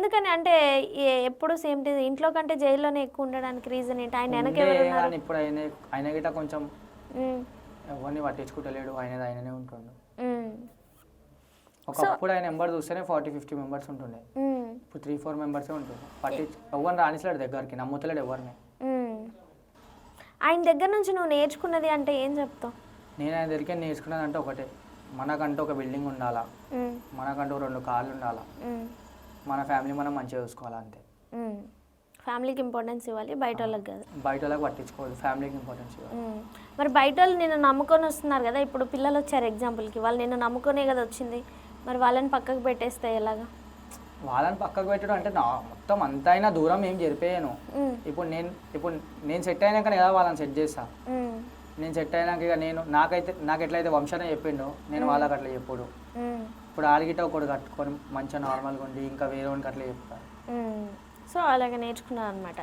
ఎందుకని అంటే ఎప్పుడు సేమ్ ఇంట్లో కంటే జైల్లోనే ఎక్కువ ఉండడానికి రీజన్ ఏంటి? ఆయన వెనక ఎవరు ఉండే ఉన్నారు? కానీ ఇప్పుడు ఆయన గిట్ట కొంచెం ఉమ్, ఎవరిని పట్టించుకుంటలేడు, ఆయనది ఆయననే ఉంటుండు. ఉమ్, ఒకప్పుడు ఆయన నెంబర్ చూస్తేనే 40-50 మెంబర్స్ ఉంటుండే, ఉమ్, ఇప్పుడు 3-4 మెంబర్సే ఉంటుంది. ఎవరిని రాణిస్తాడు దగ్గరికి, నమ్ముతలేడు ఎవరిని. ఉమ్. ఆయన దగ్గర నుంచి నువ్వు నేర్చుకున్నది అంటే ఏం చెప్తావు? నేను ఆయన దగ్గరికి నేర్చుకున్నది అంటే ఒకటే, మనకంటూ ఒక బిల్డింగ్ ఉండాలా, ఉమ్, మనకంటూ 2 కార్లు ఉండాలా, ఉమ్, మన ఫ్యామిలీ మనం మంచిగా చూసుకోవాలి అంతే. ఉమ్. ఫ్యామిలీకి ఇంపార్టెన్స్ ఇవ్వాలి, బయట వాళ్ళకి కాదు. బయట వాళ్ళకి పట్టించుకోవద్దు, ఫ్యామిలీకి ఇంపార్టెన్స్ ఇవ్వాలి. మరి బయట వాళ్ళు నిన్ను నమ్ముకొని వస్తున్నారు కదా, ఇప్పుడు పిల్లలు వచ్చారు ఎగ్జాంపుల్కి, వాళ్ళు నిన్ను నమ్ముకొనే కదా వచ్చింది, మరి వాళ్ళని పక్కకు పెట్టేస్తే ఎలాగా? వాళ్ళని పక్కకు పెట్టడం అంటే మొత్తం అంత అయినా దూరం ఏం జరిపేయను. ఇప్పుడు నేను సెట్ అయినాకనే కదా వాళ్ళని సెట్ చేస్తా. నేను సెట్ అయినాక ఇక నాకు ఎట్లయితే వంశనే చెప్పిండో నేను వాళ్ళకి అట్లా చెప్పుడు. ఇప్పుడు ఆడిగిట ఒకటి కట్టుకొని మంచిగా నార్మల్గా ఉండి ఇంకా వేరే వానికి అట్లా చెప్తాను. సో అలాగే నేర్చుకున్నాను అనమాట.